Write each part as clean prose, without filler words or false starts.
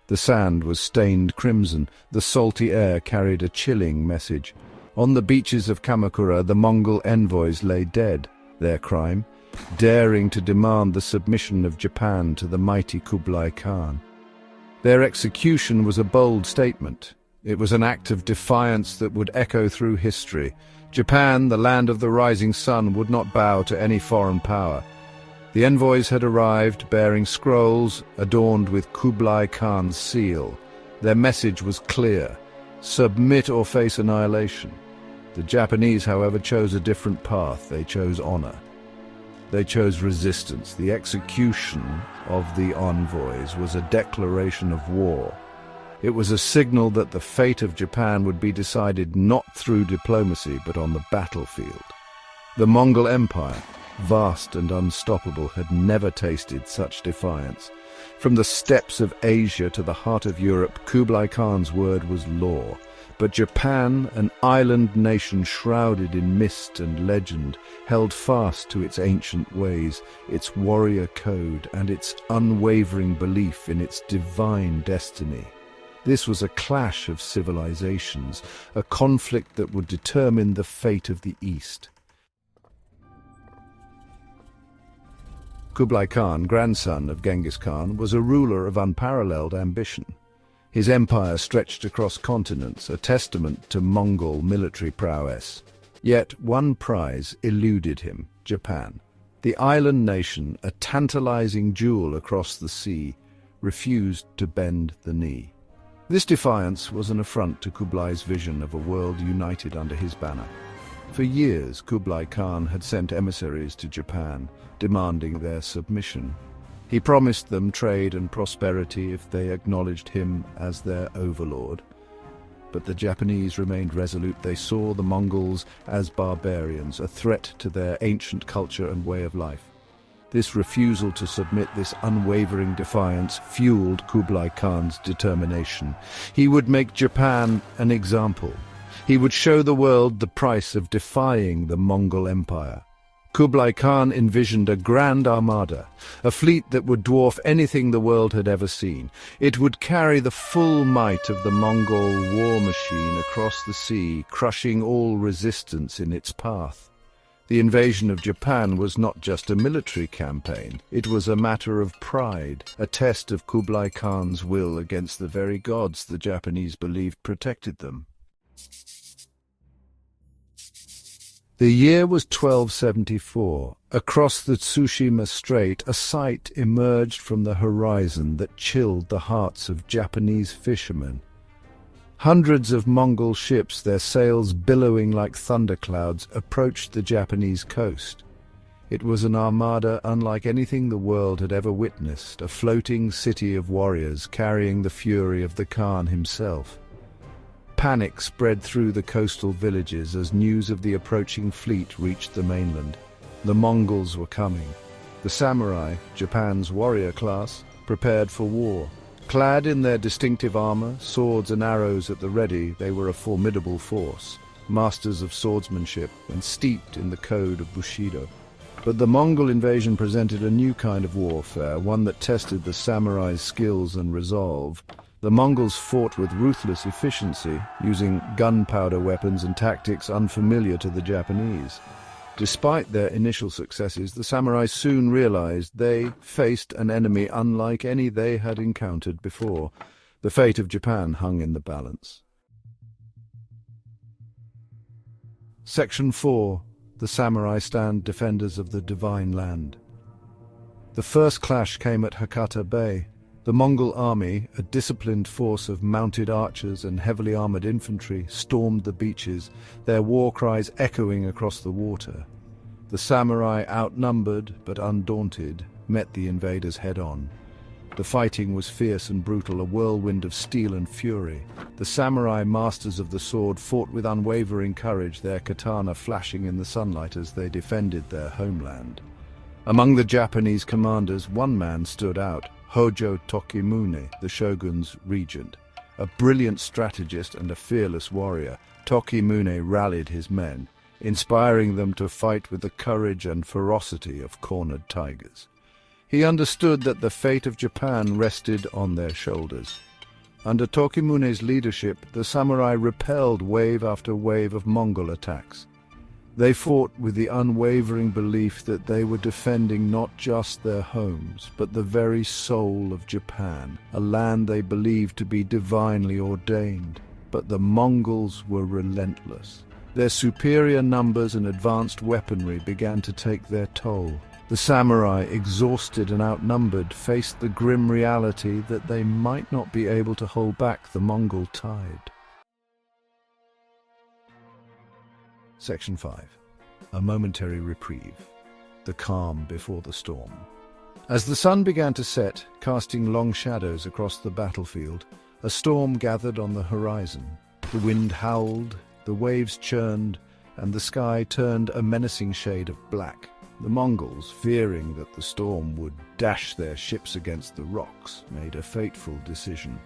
The sand was stained crimson. The salty air carried a chilling message. On the beaches of Kamakura, the Mongol envoys lay dead. Their crime? Daring to demand the submission of Japan to the mighty Kublai Khan. Their execution was a bold statement. It was an act of defiance that would echo through history. Japan, the land of the rising sun, would not bow to any foreign power. The envoys had arrived, bearing scrolls adorned with Kublai Khan's seal. Their message was clear: submit or face annihilation. The Japanese, however, chose a different path. They chose honor. They chose resistance. The execution of the envoys was a declaration of war. It was a signal that the fate of Japan would be decided not through diplomacy, but on the battlefield. The Mongol Empire, vast and unstoppable, had never tasted such defiance. From the steppes of Asia to the heart of Europe, Kublai Khan's word was law. But Japan, an island nation shrouded in mist and legend, held fast to its ancient ways, its warrior code, and its unwavering belief in its divine destiny. This was a clash of civilizations, a conflict that would determine the fate of the East. Kublai Khan, grandson of Genghis Khan, was a ruler of unparalleled ambition. His empire stretched across continents, a testament to Mongol military prowess. Yet one prize eluded him: Japan. The island nation, a tantalizing jewel across the sea, refused to bend the knee. This defiance was an affront to Kublai's vision of a world united under his banner. For years, Kublai Khan had sent emissaries to Japan, demanding their submission. He promised them trade and prosperity if they acknowledged him as their overlord. But the Japanese remained resolute. They saw the Mongols as barbarians, a threat to their ancient culture and way of life. This refusal to submit, this unwavering defiance, fueled Kublai Khan's determination. He would make Japan an example. He would show the world the price of defying the Mongol Empire. Kublai Khan envisioned a grand armada, a fleet that would dwarf anything the world had ever seen. It would carry the full might of the Mongol war machine across the sea, crushing all resistance in its path. The invasion of Japan was not just a military campaign. It was a matter of pride, a test of Kublai Khan's will against the very gods the Japanese believed protected them. The year was 1274. Across the Tsushima Strait, a sight emerged from the horizon that chilled the hearts of Japanese fishermen. Hundreds of Mongol ships, their sails billowing like thunderclouds, approached the Japanese coast. It was an armada unlike anything the world had ever witnessed, a floating city of warriors carrying the fury of the Khan himself. Panic spread through the coastal villages as news of the approaching fleet reached the mainland. The Mongols were coming. The samurai, Japan's warrior class, prepared for war. Clad in their distinctive armor, swords and arrows at the ready, they were a formidable force, masters of swordsmanship and steeped in the code of Bushido. But the Mongol invasion presented a new kind of warfare, one that tested the samurai's skills and resolve. The Mongols fought with ruthless efficiency, using gunpowder weapons and tactics unfamiliar to the Japanese. Despite their initial successes, the samurai soon realized they faced an enemy unlike any they had encountered before. The fate of Japan hung in the balance. Section 4. The Samurai Stand Defenders of the Divine Land. The first clash came at Hakata Bay. The Mongol army, a disciplined force of mounted archers and heavily armored infantry, stormed the beaches, their war cries echoing across the water. The samurai, outnumbered but undaunted, met the invaders head-on. The fighting was fierce and brutal, a whirlwind of steel and fury. The samurai, masters of the sword, fought with unwavering courage, their katana flashing in the sunlight as they defended their homeland. Among the Japanese commanders, one man stood out: Hojo Tokimune, the Shogun's regent. A brilliant strategist and a fearless warrior, Tokimune rallied his men, inspiring them to fight with the courage and ferocity of cornered tigers. He understood that the fate of Japan rested on their shoulders. Under Tokimune's leadership, the samurai repelled wave after wave of Mongol attacks. They fought with the unwavering belief that they were defending not just their homes, but the very soul of Japan, a land they believed to be divinely ordained. But the Mongols were relentless. Their superior numbers and advanced weaponry began to take their toll. The samurai, exhausted and outnumbered, faced the grim reality that they might not be able to hold back the Mongol tide. Section 5. A momentary reprieve. The calm before the storm. As the sun began to set, casting long shadows across the battlefield, a storm gathered on the horizon. The wind howled, the waves churned, and the sky turned a menacing shade of black. The Mongols, fearing that the storm would dash their ships against the rocks, made a fateful decision.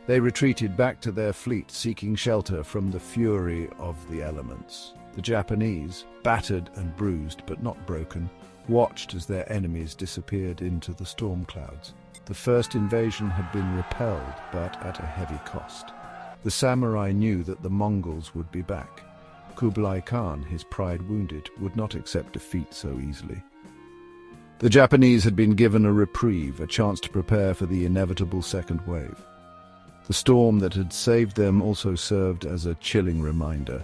They retreated back to their fleet, seeking shelter from the fury of the elements. The Japanese, battered and bruised but not broken, watched as their enemies disappeared into the storm clouds. The first invasion had been repelled, but at a heavy cost. The samurai knew that the Mongols would be back. Kublai Khan, his pride wounded, would not accept defeat so easily. The Japanese had been given a reprieve, a chance to prepare for the inevitable second wave. The storm that had saved them also served as a chilling reminder.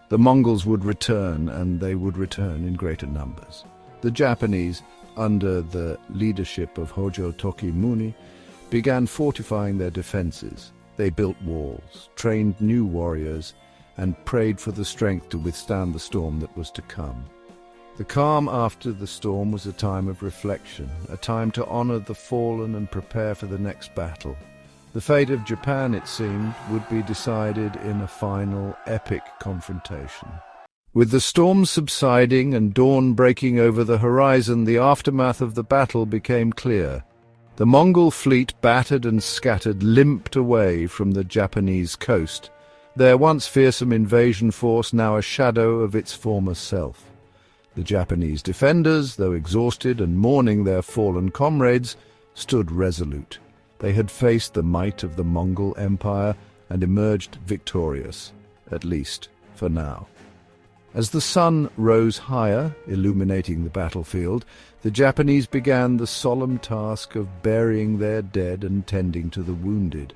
The Mongols would return, and they would return in greater numbers. The Japanese, under the leadership of Hojo Tokimune, began fortifying their defenses. They built walls, trained new warriors, and prayed for the strength to withstand the storm that was to come. The calm after the storm was a time of reflection, a time to honor the fallen and prepare for the next battle. The fate of Japan, it seemed, would be decided in a final, epic confrontation. With the storm subsiding and dawn breaking over the horizon, the aftermath of the battle became clear. The Mongol fleet, battered and scattered, limped away from the Japanese coast, their once fearsome invasion force now a shadow of its former self. The Japanese defenders, though exhausted and mourning their fallen comrades, stood resolute. They had faced the might of the Mongol Empire and emerged victorious, at least for now. As the sun rose higher, illuminating the battlefield, the Japanese began the solemn task of burying their dead and tending to the wounded.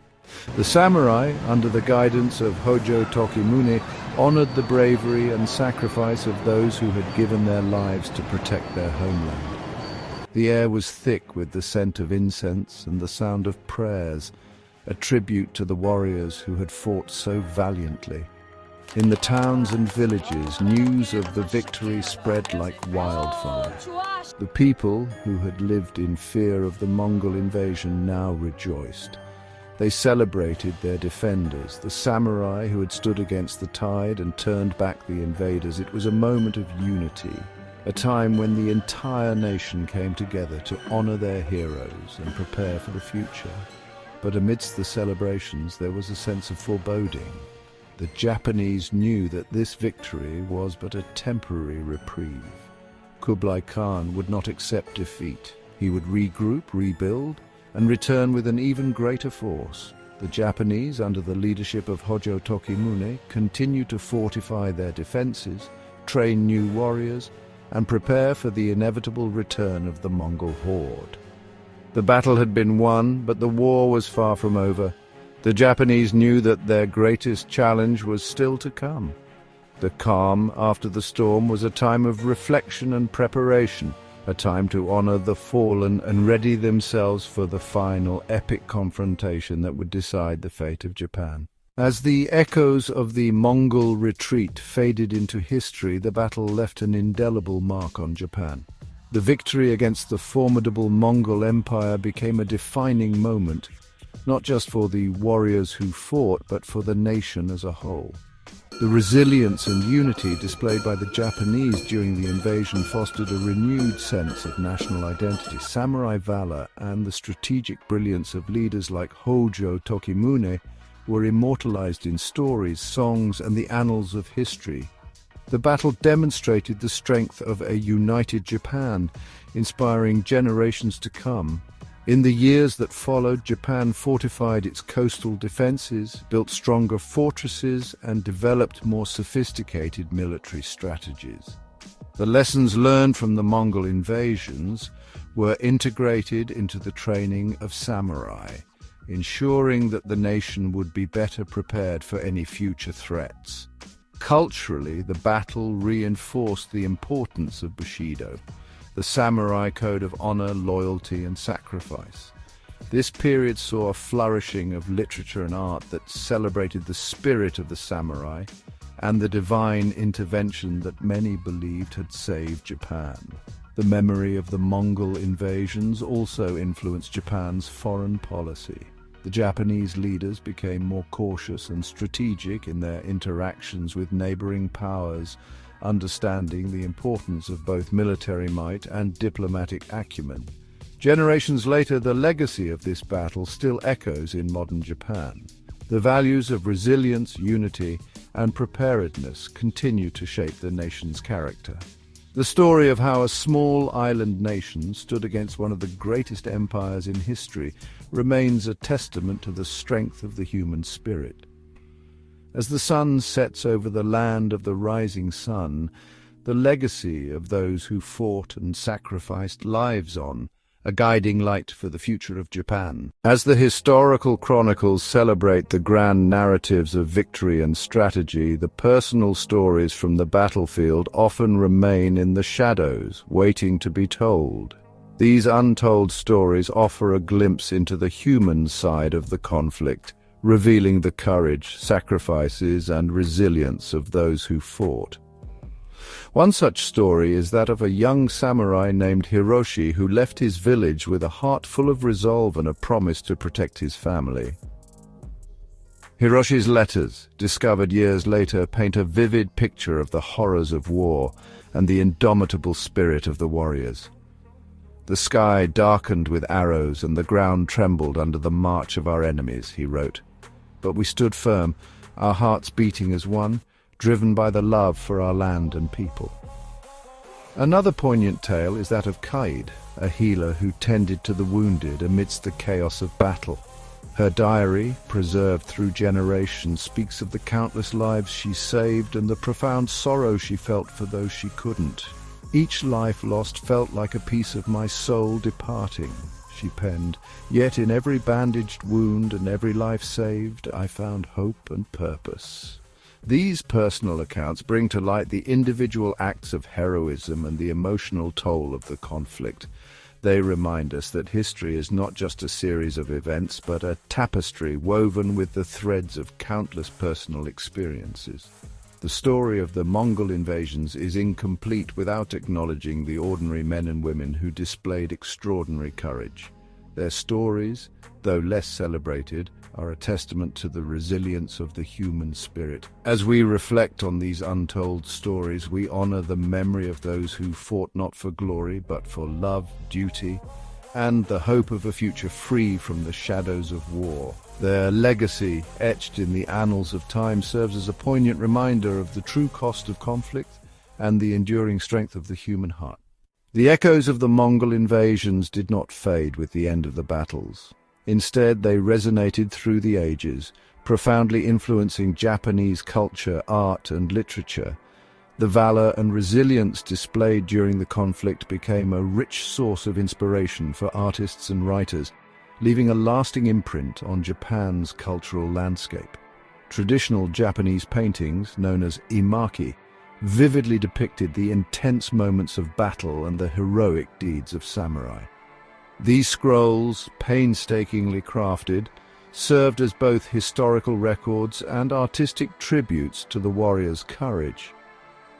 The samurai, under the guidance of Hojo Tokimune, honored the bravery and sacrifice of those who had given their lives to protect their homeland. The air was thick with the scent of incense and the sound of prayers, a tribute to the warriors who had fought so valiantly. In the towns and villages, news of the victory spread like wildfire. The people, who had lived in fear of the Mongol invasion, now rejoiced. They celebrated their defenders, the samurai who had stood against the tide and turned back the invaders. It was a moment of unity, a time when the entire nation came together to honor their heroes and prepare for the future. But amidst the celebrations, there was a sense of foreboding. The Japanese knew that this victory was but a temporary reprieve. Kublai Khan would not accept defeat. He would regroup, rebuild, and return with an even greater force. The Japanese, under the leadership of Hojo Tokimune, continued to fortify their defenses, train new warriors, and prepare for the inevitable return of the Mongol horde. The battle had been won, but the war was far from over. The Japanese knew that their greatest challenge was still to come. The calm after the storm was a time of reflection and preparation, a time to honor the fallen and ready themselves for the final epic confrontation that would decide the fate of Japan. As the echoes of the Mongol retreat faded into history, the battle left an indelible mark on Japan. The victory against the formidable Mongol Empire became a defining moment, not just for the warriors who fought, but for the nation as a whole. The resilience and unity displayed by the Japanese during the invasion fostered a renewed sense of national identity. Samurai valor and the strategic brilliance of leaders like Hojo Tokimune were immortalized in stories, songs, and the annals of history. The battle demonstrated the strength of a united Japan, inspiring generations to come. In the years that followed, Japan fortified its coastal defenses, built stronger fortresses, and developed more sophisticated military strategies. The lessons learned from the Mongol invasions were integrated into the training of samurai, ensuring that the nation would be better prepared for any future threats. Culturally, the battle reinforced the importance of Bushido, the samurai code of honor, loyalty, and sacrifice. This period saw a flourishing of literature and art that celebrated the spirit of the samurai and the divine intervention that many believed had saved Japan. The memory of the Mongol invasions also influenced Japan's foreign policy. The Japanese leaders became more cautious and strategic in their interactions with neighboring powers, understanding the importance of both military might and diplomatic acumen. Generations later, the legacy of this battle still echoes in modern Japan. The values of resilience, unity, and preparedness continue to shape the nation's character. The story of how a small island nation stood against one of the greatest empires in history remains a testament to the strength of the human spirit. As the sun sets over the land of the rising sun, the legacy of those who fought and sacrificed lives on, a guiding light for the future of Japan. As the historical chronicles celebrate the grand narratives of victory and strategy, the personal stories from the battlefield often remain in the shadows, waiting to be told. These untold stories offer a glimpse into the human side of the conflict, revealing the courage, sacrifices, and resilience of those who fought. One such story is that of a young samurai named Hiroshi who left his village with a heart full of resolve and a promise to protect his family. Hiroshi's letters, discovered years later, paint a vivid picture of the horrors of war and the indomitable spirit of the warriors. "The sky darkened with arrows and the ground trembled under the march of our enemies," he wrote. "But we stood firm, our hearts beating as one, driven by the love for our land and people." Another poignant tale is that of Kaid, a healer who tended to the wounded amidst the chaos of battle. Her diary, preserved through generations, speaks of the countless lives she saved and the profound sorrow she felt for those she couldn't. "Each life lost felt like a piece of my soul departing," she penned, "yet in every bandaged wound and every life saved, I found hope and purpose." These personal accounts bring to light the individual acts of heroism and the emotional toll of the conflict. They remind us that history is not just a series of events, but a tapestry woven with the threads of countless personal experiences. The story of the Mongol invasions is incomplete without acknowledging the ordinary men and women who displayed extraordinary courage. Their stories, though less celebrated, are a testament to the resilience of the human spirit. As we reflect on these untold stories, we honor the memory of those who fought not for glory, but for love, duty, and the hope of a future free from the shadows of war. Their legacy, etched in the annals of time, serves as a poignant reminder of the true cost of conflict and the enduring strength of the human heart. The echoes of the Mongol invasions did not fade with the end of the battles. Instead, they resonated through the ages, profoundly influencing Japanese culture, art, and literature. The valor and resilience displayed during the conflict became a rich source of inspiration for artists and writers, leaving a lasting imprint on Japan's cultural landscape. Traditional Japanese paintings, known as imaki, vividly depicted the intense moments of battle and the heroic deeds of samurai. These scrolls, painstakingly crafted, served as both historical records and artistic tributes to the warriors' courage.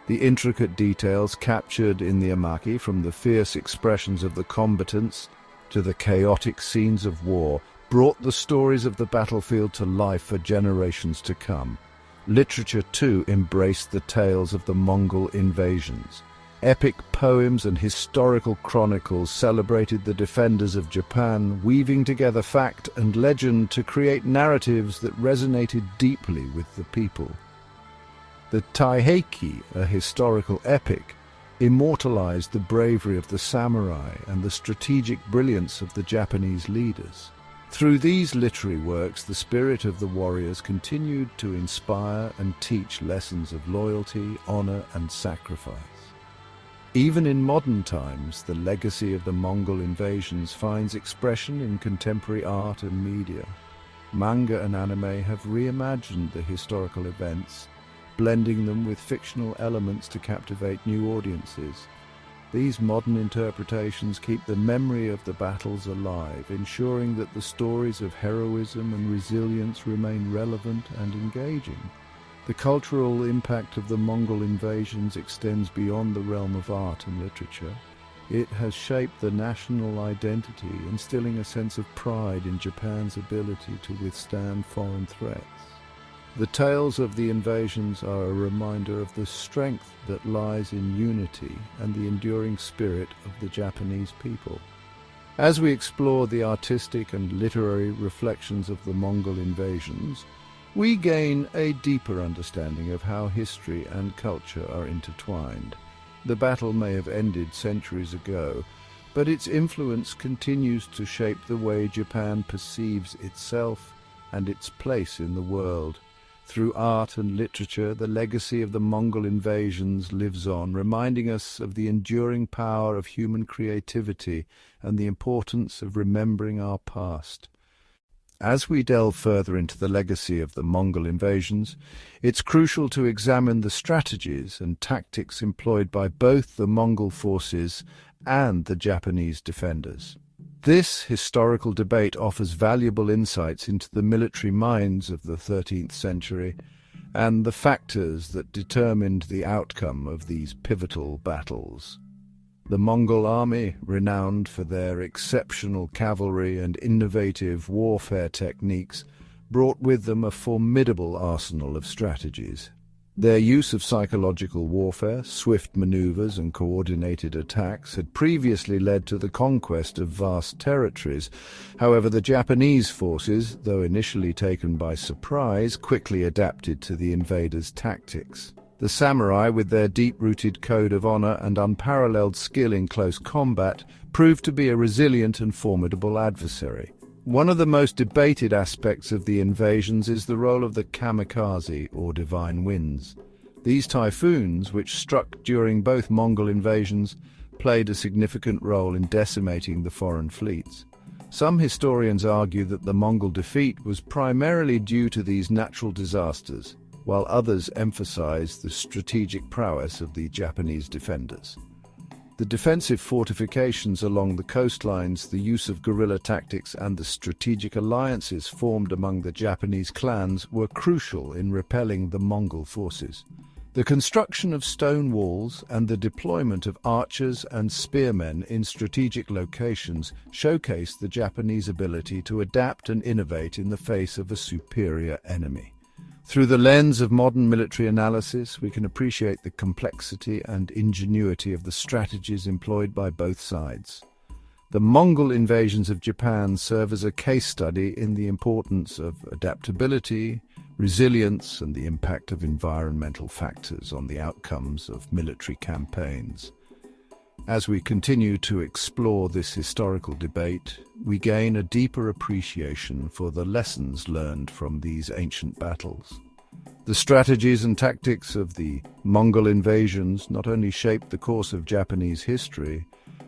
The intricate details captured in the imaki, from the fierce expressions of the combatants to the chaotic scenes of war, brought the stories of the battlefield to life for generations to come. Literature, too, embraced the tales of the Mongol invasions. Epic poems and historical chronicles celebrated the defenders of Japan, weaving together fact and legend to create narratives that resonated deeply with the people. The Taiheki, a historical epic, immortalized the bravery of the samurai and the strategic brilliance of the Japanese leaders. Through these literary works, the spirit of the warriors continued to inspire and teach lessons of loyalty, honor, and sacrifice. Even in modern times, the legacy of the Mongol invasions finds expression in contemporary art and media. Manga and anime have reimagined the historical events, blending them with fictional elements to captivate new audiences. These modern interpretations keep the memory of the battles alive, ensuring that the stories of heroism and resilience remain relevant and engaging. The cultural impact of the Mongol invasions extends beyond the realm of art and literature. It has shaped the national identity, instilling a sense of pride in Japan's ability to withstand foreign threats. The tales of the invasions are a reminder of the strength that lies in unity and the enduring spirit of the Japanese people. As we explore the artistic and literary reflections of the Mongol invasions, we gain a deeper understanding of how history and culture are intertwined. The battle may have ended centuries ago, but its influence continues to shape the way Japan perceives itself and its place in the world. Through art and literature, the legacy of the Mongol invasions lives on, reminding us of the enduring power of human creativity and the importance of remembering our past. As we delve further into the legacy of the Mongol invasions, it's crucial to examine the strategies and tactics employed by both the Mongol forces and the Japanese defenders. This historical debate offers valuable insights into the military minds of the 13th century and the factors that determined the outcome of these pivotal battles. The Mongol army, renowned for their exceptional cavalry and innovative warfare techniques, brought with them a formidable arsenal of strategies. Their use of psychological warfare, swift maneuvers, and coordinated attacks had previously led to the conquest of vast territories. However, the Japanese forces, though initially taken by surprise, quickly adapted to the invaders' tactics. The samurai, with their deep-rooted code of honor and unparalleled skill in close combat, proved to be a resilient and formidable adversary. One of the most debated aspects of the invasions is the role of the kamikaze, or divine winds. These typhoons, which struck during both Mongol invasions, played a significant role in decimating the foreign fleets. Some historians argue that the Mongol defeat was primarily due to these natural disasters, while others emphasize the strategic prowess of the Japanese defenders. The defensive fortifications along the coastlines, the use of guerrilla tactics, and the strategic alliances formed among the Japanese clans were crucial in repelling the Mongol forces. The construction of stone walls and the deployment of archers and spearmen in strategic locations showcased the Japanese ability to adapt and innovate in the face of a superior enemy. Through the lens of modern military analysis, we can appreciate the complexity and ingenuity of the strategies employed by both sides. The Mongol invasions of Japan serve as a case study in the importance of adaptability, resilience, and the impact of environmental factors on the outcomes of military campaigns. As we continue to explore this historical debate, we gain a deeper appreciation for the lessons learned from these ancient battles. The strategies and tactics of the Mongol invasions not only shaped the course of Japanese history,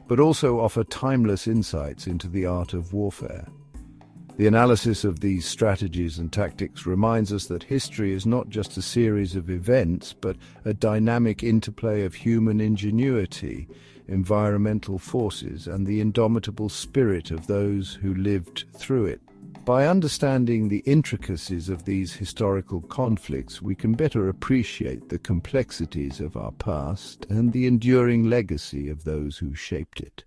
but also offer timeless insights into the art of warfare. The analysis of these strategies and tactics reminds us that history is not just a series of events, but a dynamic interplay of human ingenuity, environmental forces, and the indomitable spirit of those who lived through it. By understanding the intricacies of these historical conflicts, we can better appreciate the complexities of our past and the enduring legacy of those who shaped it.